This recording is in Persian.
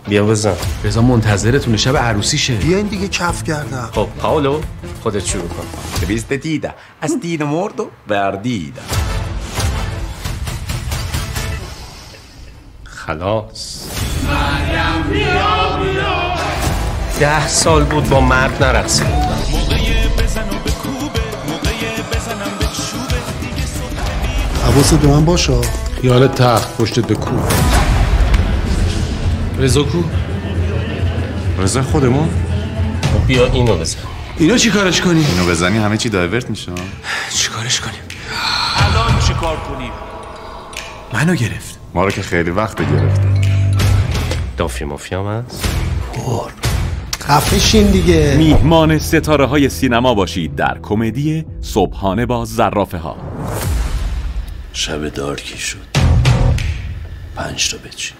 بیا بزن. رضا منتظرتونه، شب عروسیشه. بیاین دیگه کف کردم. خب پاولو خودت شروع کن. Vestida a stile morto perdida. خلاص. 10 سال بود با مرد نرقصید. حواست به من باشه. خیال تخت پشتت به کو. رضا کو؟ رضا خودمون؟ بیا اینو بزن. اینا چی کارش کنی؟ اینو بزنی همه چی دایورت میشه. چی کارش کنیم؟ الان چی کار کنیم؟ منو گرفت. ما رو که خیلی وقت گرفته. دافی مافیا هم هست؟ خفه شین دیگه. میهمان ستاره های سینما باشید در کمدی صبحانه با زرافه ها. شب دارکی شد. 5 تا بچین.